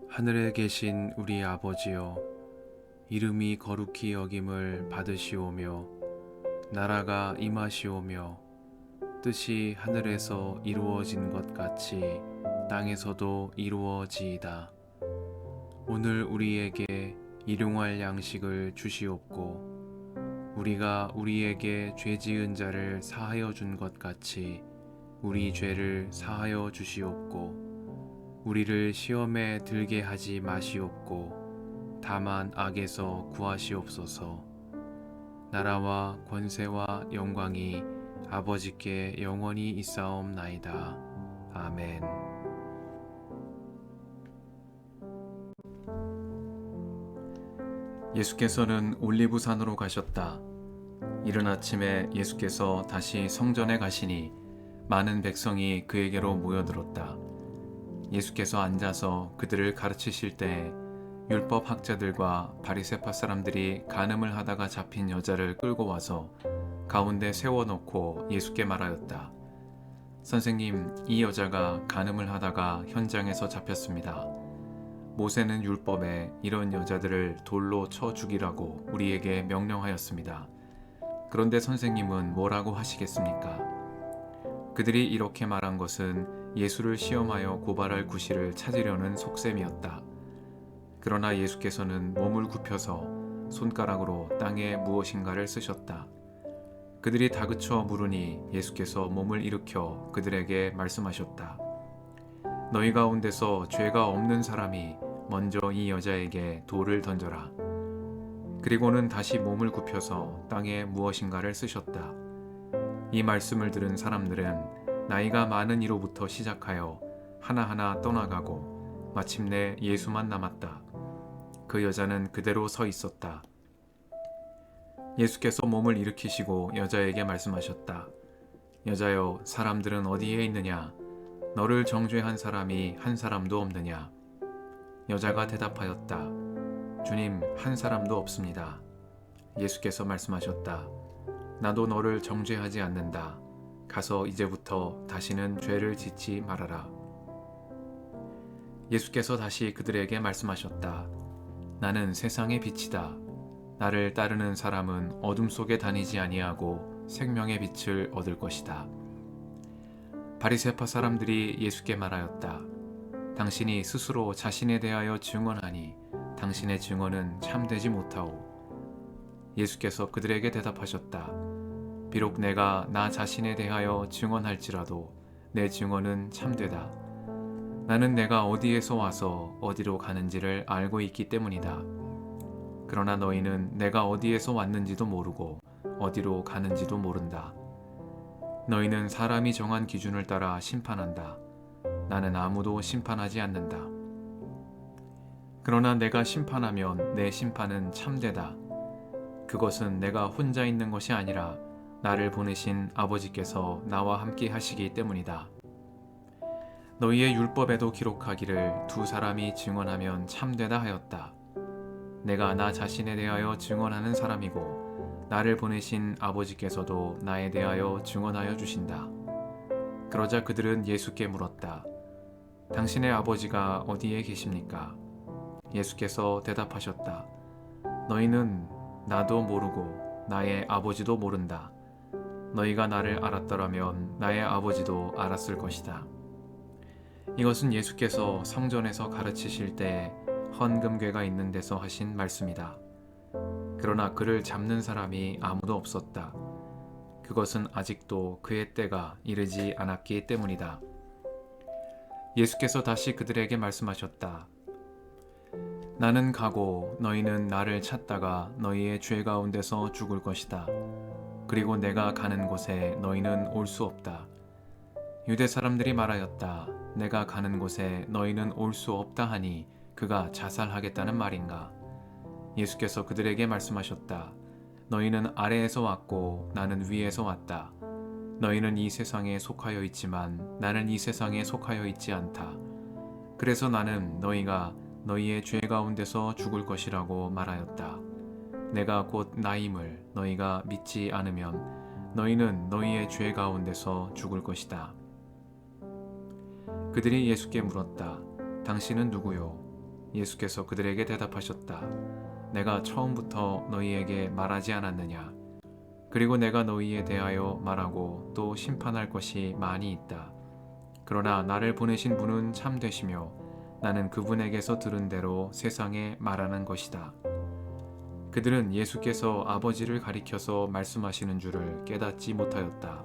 하늘에 계신 우리 아버지여, 이름이 거룩히 여김을 받으시오며 나라가 임하시오며 뜻이 하늘에서 이루어진 것 같이 땅에서도 이루어지이다. 오늘 우리에게 일용할 양식을 주시옵고 우리가 우리에게 죄 지은 자를 사하여 준 것 같이 우리 죄를 사하여 주시옵고 우리를 시험에 들게 하지 마시옵고 다만 악에서 구하시옵소서. 나라와 권세와 영광이 아버지께 영원히 있사옵나이다. 아멘. 예수께서는 올리브산으로 가셨다. 이른 아침에 예수께서 다시 성전에 가시니 많은 백성이 그에게로 모여들었다. 예수께서 앉아서 그들을 가르치실 때 율법 학자들과 바리새파 사람들이 간음을 하다가 잡힌 여자를 끌고 와서 가운데 세워놓고 예수께 말하였다. 선생님, 이 여자가 간음을 하다가 현장에서 잡혔습니다. 모세는 율법에 이런 여자들을 돌로 쳐 죽이라고 우리에게 명령하였습니다. 그런데 선생님은 뭐라고 하시겠습니까? 그들이 이렇게 말한 것은 예수를 시험하여 고발할 구실을 찾으려는 속셈이었다. 그러나 예수께서는 몸을 굽혀서 손가락으로 땅에 무엇인가를 쓰셨다. 그들이 다그쳐 물으니 예수께서 몸을 일으켜 그들에게 말씀하셨다. 너희 가운데서 죄가 없는 사람이 먼저 이 여자에게 돌을 던져라. 그리고는 다시 몸을 굽혀서 땅에 무엇인가를 쓰셨다. 이 말씀을 들은 사람들은 나이가 많은 이로부터 시작하여 하나하나 떠나가고 마침내 예수만 남았다. 그 여자는 그대로 서 있었다. 예수께서 몸을 일으키시고 여자에게 말씀하셨다. 여자여, 사람들은 어디에 있느냐? 너를 정죄한 사람이 한 사람도 없느냐? 여자가 대답하였다. 주님, 한 사람도 없습니다. 예수께서 말씀하셨다. 나도 너를 정죄하지 않는다. 가서 이제부터 다시는 죄를 짓지 말아라. 예수께서 다시 그들에게 말씀하셨다. 나는 세상의 빛이다. 나를 따르는 사람은 어둠 속에 다니지 아니하고 생명의 빛을 얻을 것이다. 바리새파 사람들이 예수께 말하였다. 당신이 스스로 자신에 대하여 증언하니 당신의 증언은 참되지 못하오. 예수께서 그들에게 대답하셨다. 비록 내가 나 자신에 대하여 증언할지라도 내 증언은 참되다. 나는 내가 어디에서 와서 어디로 가는지를 알고 있기 때문이다. 그러나 너희는 내가 어디에서 왔는지도 모르고 어디로 가는지도 모른다. 너희는 사람이 정한 기준을 따라 심판한다. 나는 아무도 심판하지 않는다. 그러나 내가 심판하면 내 심판은 참되다. 그것은 내가 혼자 있는 것이 아니라 나를 보내신 아버지께서 나와 함께 하시기 때문이다. 너희의 율법에도 기록하기를 두 사람이 증언하면 참되다 하였다. 내가 나 자신에 대하여 증언하는 사람이고 나를 보내신 아버지께서도 나에 대하여 증언하여 주신다. 그러자 그들은 예수께 물었다. 당신의 아버지가 어디에 계십니까? 예수께서 대답하셨다. 너희는 나도 모르고 나의 아버지도 모른다. 너희가 나를 알았더라면 나의 아버지도 알았을 것이다. 이것은 예수께서 성전에서 가르치실 때 헌금궤가 있는 데서 하신 말씀이다. 그러나 그를 잡는 사람이 아무도 없었다. 그것은 아직도 그의 때가 이르지 않았기 때문이다. 예수께서 다시 그들에게 말씀하셨다. 나는 가고 너희는 나를 찾다가 너희의 죄 가운데서 죽을 것이다. 그리고 내가 가는 곳에 너희는 올 수 없다. 유대 사람들이 말하였다. 내가 가는 곳에 너희는 올 수 없다 하니 그가 자살하겠다는 말인가? 예수께서 그들에게 말씀하셨다. 너희는 아래에서 왔고 나는 위에서 왔다. 너희는 이 세상에 속하여 있지만 나는 이 세상에 속하여 있지 않다. 그래서 나는 너희가 너희의 죄 가운데서 죽을 것이라고 말하였다. 내가 곧 나임을 너희가 믿지 않으면 너희는 너희의 죄 가운데서 죽을 것이다. 그들이 예수께 물었다. 당신은 누구요? 예수께서 그들에게 대답하셨다. 내가 처음부터 너희에게 말하지 않았느냐? 그리고 내가 너희에 대하여 말하고 또 심판할 것이 많이 있다. 그러나 나를 보내신 분은 참되시며 나는 그분에게서 들은 대로 세상에 말하는 것이다. 그들은 예수께서 아버지를 가리켜서 말씀하시는 줄을 깨닫지 못하였다.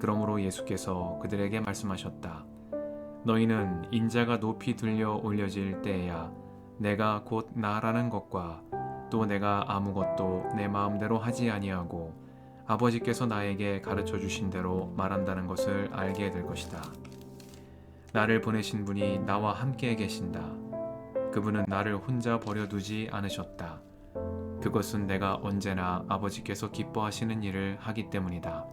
그러므로 예수께서 그들에게 말씀하셨다. 너희는 인자가 높이 들려 올려질 때에야 내가 곧 나라는 것과 또 내가 아무것도 내 마음대로 하지 아니하고 아버지께서 나에게 가르쳐 주신 대로 말한다는 것을 알게 될 것이다. 나를 보내신 분이 나와 함께 계신다. 그분은 나를 혼자 버려두지 않으셨다. 그것은 내가 언제나 아버지께서 기뻐하시는 일을 하기 때문이다.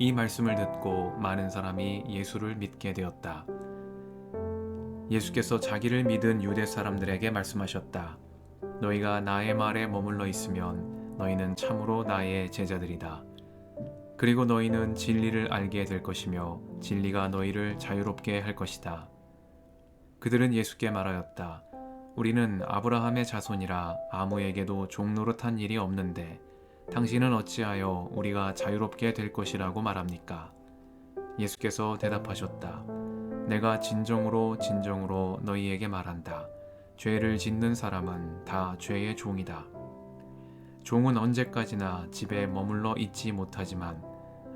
이 말씀을 듣고 많은 사람이 예수를 믿게 되었다. 예수께서 자기를 믿은 유대 사람들에게 말씀하셨다. 너희가 나의 말에 머물러 있으면 너희는 참으로 나의 제자들이다. 그리고 너희는 진리를 알게 될 것이며 진리가 너희를 자유롭게 할 것이다. 그들은 예수께 말하였다. 우리는 아브라함의 자손이라 아무에게도 종노릇한 일이 없는데 당신은 어찌하여 우리가 자유롭게 될 것이라고 말합니까? 예수께서 대답하셨다. 내가 진정으로 너희에게 말한다. 죄를 짓는 사람은 다 죄의 종이다. 종은 언제까지나 집에 머물러 있지 못하지만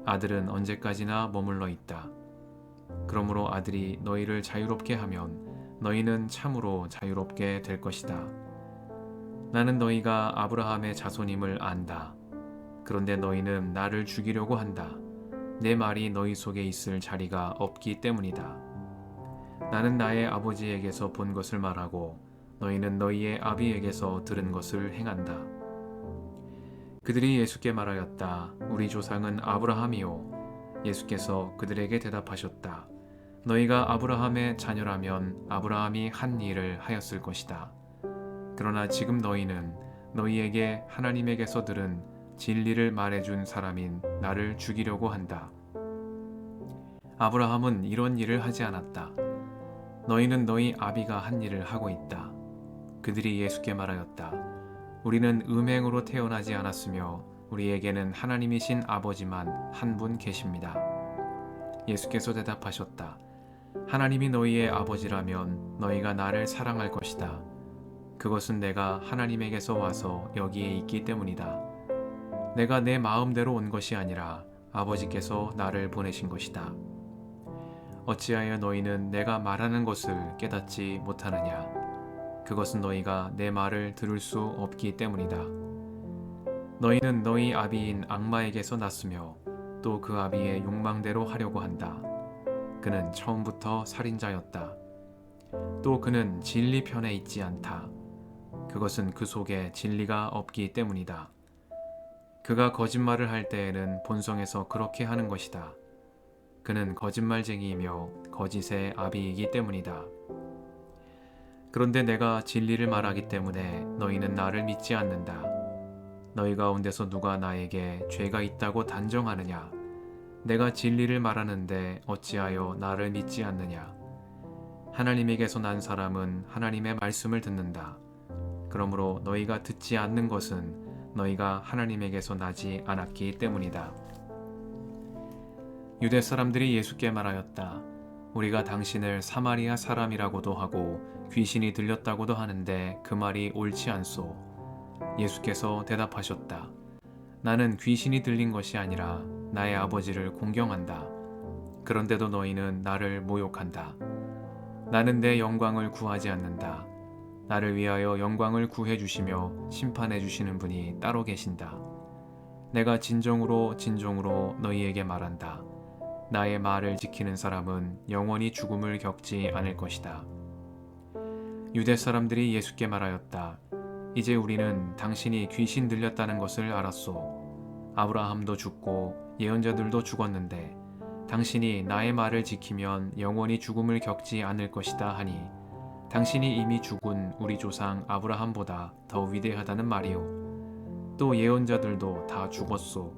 아들은 언제까지나 머물러 있다. 그러므로 아들이 너희를 자유롭게 하면 너희는 참으로 자유롭게 될 것이다. 나는 너희가 아브라함의 자손임을 안다. 그런데 너희는 나를 죽이려고 한다. 내 말이 너희 속에 있을 자리가 없기 때문이다. 나는 나의 아버지에게서 본 것을 말하고 너희는 너희의 아비에게서 들은 것을 행한다. 그들이 예수께 말하였다. 우리 조상은 아브라함이요. 예수께서 그들에게 대답하셨다. 너희가 아브라함의 자녀라면 아브라함이 한 일을 하였을 것이다. 그러나 지금 너희는 너희에게 하나님에게서 들은 진리를 말해준 사람인 나를 죽이려고 한다. 아브라함은 이런 일을 하지 않았다. 너희는 너희 아비가 한 일을 하고 있다. 그들이 예수께 말하였다. 우리는 음행으로 태어나지 않았으며 우리에게는 하나님이신 아버지만 한 분 계십니다. 예수께서 대답하셨다. 하나님이 너희의 아버지라면 너희가 나를 사랑할 것이다. 그것은 내가 하나님에게서 와서 여기에 있기 때문이다. 내가 내 마음대로 온 것이 아니라 아버지께서 나를 보내신 것이다. 어찌하여 너희는 내가 말하는 것을 깨닫지 못하느냐? 그것은 너희가 내 말을 들을 수 없기 때문이다. 너희는 너희 아비인 악마에게서 났으며 또 그 아비의 욕망대로 하려고 한다. 그는 처음부터 살인자였다. 또 그는 진리 편에 있지 않다. 그것은 그 속에 진리가 없기 때문이다. 그가 거짓말을 할 때에는 본성에서 그렇게 하는 것이다. 그는 거짓말쟁이이며 거짓의 아비이기 때문이다. 그런데 내가 진리를 말하기 때문에 너희는 나를 믿지 않는다. 너희 가운데서 누가 나에게 죄가 있다고 단정하느냐? 내가 진리를 말하는데 어찌하여 나를 믿지 않느냐? 하나님에게서 난 사람은 하나님의 말씀을 듣는다. 그러므로 너희가 듣지 않는 것은 너희가 하나님에게서 나지 않았기 때문이다. 유대 사람들이 예수께 말하였다. 우리가 당신을 사마리아 사람이라고도 하고 귀신이 들렸다고도 하는데 그 말이 옳지 않소. 예수께서 대답하셨다. 나는 귀신이 들린 것이 아니라 나의 아버지를 공경한다. 그런데도 너희는 나를 모욕한다. 나는 내 영광을 구하지 않는다. 나를 위하여 영광을 구해 주시며 심판해 주시는 분이 따로 계신다. 내가 진정으로 너희에게 말한다. 나의 말을 지키는 사람은 영원히 죽음을 겪지 않을 것이다. 유대 사람들이 예수께 말하였다. 이제 우리는 당신이 귀신 들렸다는 것을 알았소. 아브라함도 죽고 예언자들도 죽었는데 당신이 나의 말을 지키면 영원히 죽음을 겪지 않을 것이다 하니 당신이 이미 죽은 우리 조상 아브라함보다 더 위대하다는 말이오. 또 예언자들도 다 죽었소.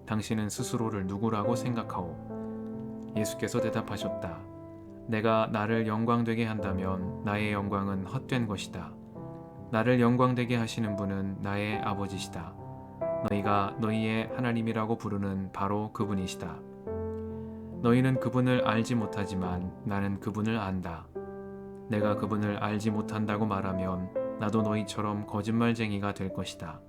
당신은 스스로를 누구라고 생각하오? 예수께서 대답하셨다. 내가 나를 영광되게 한다면 나의 영광은 헛된 것이다. 나를 영광되게 하시는 분은 나의 아버지시다. 너희가 너희의 하나님이라고 부르는 바로 그분이시다. 너희는 그분을 알지 못하지만 나는 그분을 안다. 내가 그분을 알지 못한다고 말하면 나도 너희처럼 거짓말쟁이가 될 것이다.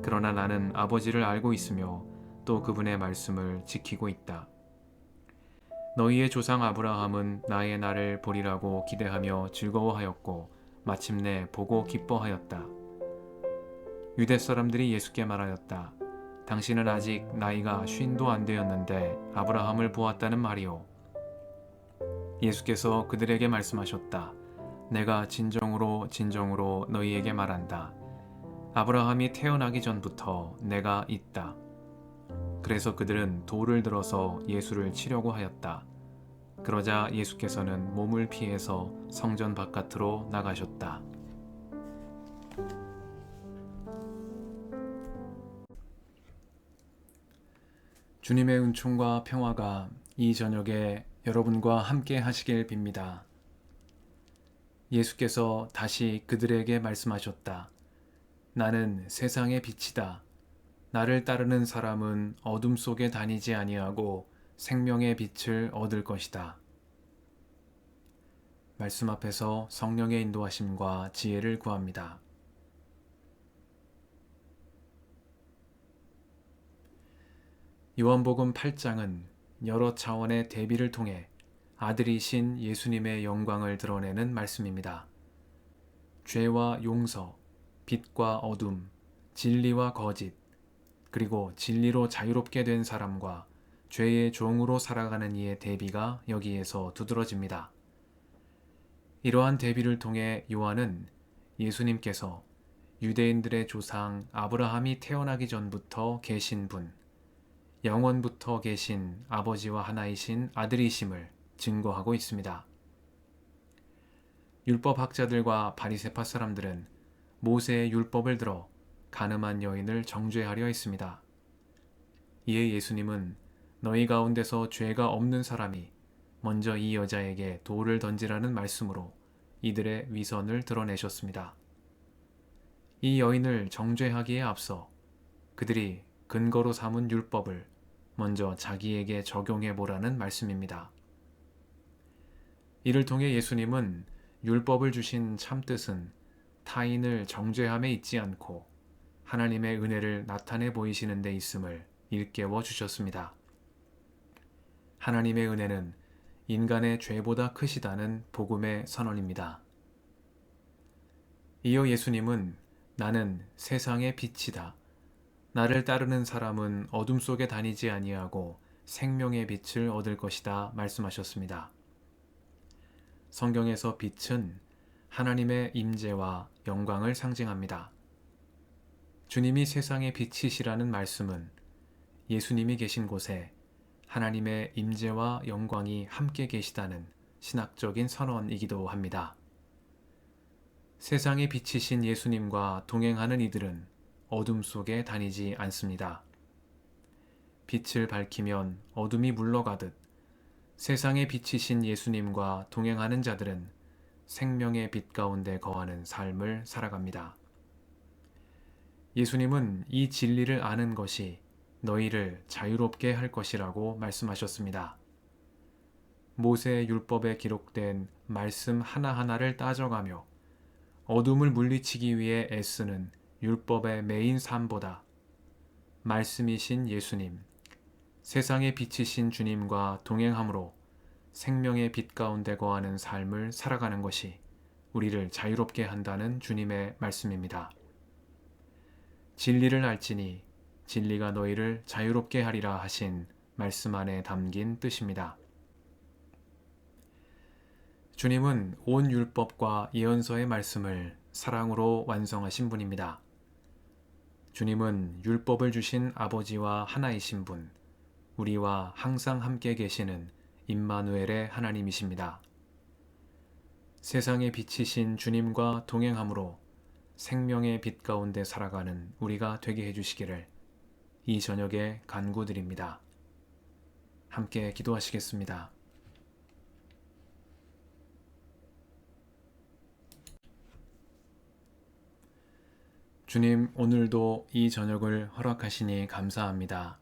그러나 나는 아버지를 알고 있으며 또 그분의 말씀을 지키고 있다. 너희의 조상 아브라함은 나의 날을 보리라고 기대하며 즐거워하였고 마침내 보고 기뻐하였다. 유대 사람들이 예수께 말하였다. 당신은 아직 나이가 50도 안 되었는데 아브라함을 보았다는 말이오. 예수께서 그들에게 말씀하셨다. 내가 진정으로 진정으로 너희에게 말한다. 아브라함이 태어나기 전부터 내가 있다. 그래서 그들은 돌을 들어서 예수를 치려고 하였다. 그러자 예수께서는 몸을 피해서 성전 바깥으로 나가셨다. 주님의 은총과 평화가 이 저녁에 여러분과 함께 하시길 빕니다. 예수께서 다시 그들에게 말씀하셨다. 나는 세상의 빛이다. 나를 따르는 사람은 어둠 속에 다니지 아니하고 생명의 빛을 얻을 것이다. 말씀 앞에서 성령의 인도하심과 지혜를 구합니다. 요한복음 8장은 여러 차원의 대비를 통해 아들이신 예수님의 영광을 드러내는 말씀입니다. 죄와 용서, 빛과 어둠, 진리와 거짓, 그리고 진리로 자유롭게 된 사람과 죄의 종으로 살아가는 이의 대비가 여기에서 두드러집니다. 이러한 대비를 통해 요한은 예수님께서 유대인들의 조상 아브라함이 태어나기 전부터 계신 분, 영원부터 계신 아버지와 하나이신 아들이심을 증거하고 있습니다. 율법학자들과 바리새파 사람들은 모세의 율법을 들어 간음한 여인을 정죄하려 했습니다. 이에 예수님은 너희 가운데서 죄가 없는 사람이 먼저 이 여자에게 돌을 던지라는 말씀으로 이들의 위선을 드러내셨습니다. 이 여인을 정죄하기에 앞서 그들이 근거로 삼은 율법을 먼저 자기에게 적용해 보라는 말씀입니다. 이를 통해 예수님은 율법을 주신 참뜻은 타인을 정죄함에 있지 않고 하나님의 은혜를 나타내 보이시는 데 있음을 일깨워 주셨습니다. 하나님의 은혜는 인간의 죄보다 크시다는 복음의 선언입니다. 이어 예수님은 나는 세상의 빛이다. 나를 따르는 사람은 어둠 속에 다니지 아니하고 생명의 빛을 얻을 것이다 말씀하셨습니다. 성경에서 빛은 하나님의 임재와 영광을 상징합니다. 주님이 세상의 빛이시라는 말씀은 예수님이 계신 곳에 하나님의 임재와 영광이 함께 계시다는 신학적인 선언이기도 합니다. 세상의 빛이신 예수님과 동행하는 이들은 어둠 속에 다니지 않습니다. 빛을 밝히면 어둠이 물러가듯 세상의 빛이신 예수님과 동행하는 자들은 생명의 빛 가운데 거하는 삶을 살아갑니다. 예수님은 이 진리를 아는 것이 너희를 자유롭게 할 것이라고 말씀하셨습니다. 모세의 율법에 기록된 말씀 하나하나를 따져가며 어둠을 물리치기 위해 애쓰는 율법의 메인 삶보다 말씀이신 예수님, 세상의 빛이신 주님과 동행함으로 생명의 빛 가운데 거하는 삶을 살아가는 것이 우리를 자유롭게 한다는 주님의 말씀입니다. 진리를 알지니 진리가 너희를 자유롭게 하리라 하신 말씀 안에 담긴 뜻입니다. 주님은 온 율법과 예언서의 말씀을 사랑으로 완성하신 분입니다. 주님은 율법을 주신 아버지와 하나이신 분, 우리와 항상 함께 계시는 임마누엘의 하나님이십니다. 세상의 빛이신 주님과 동행함으로 생명의 빛 가운데 살아가는 우리가 되게 해주시기를 이 저녁에 간구드립니다. 함께 기도하시겠습니다. 주님, 오늘도 이 저녁을 허락하시니 감사합니다.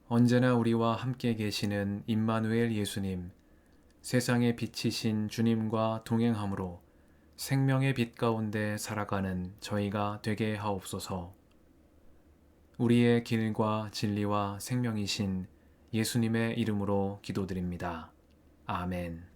언제나 우리와 함께 계시는 임마누엘 예수님, 세상의 빛이신 주님과 동행함으로 생명의 빛 가운데 살아가는 저희가 되게 하옵소서. 우리의 길과 진리와 생명이신 예수님의 이름으로 기도드립니다. 아멘.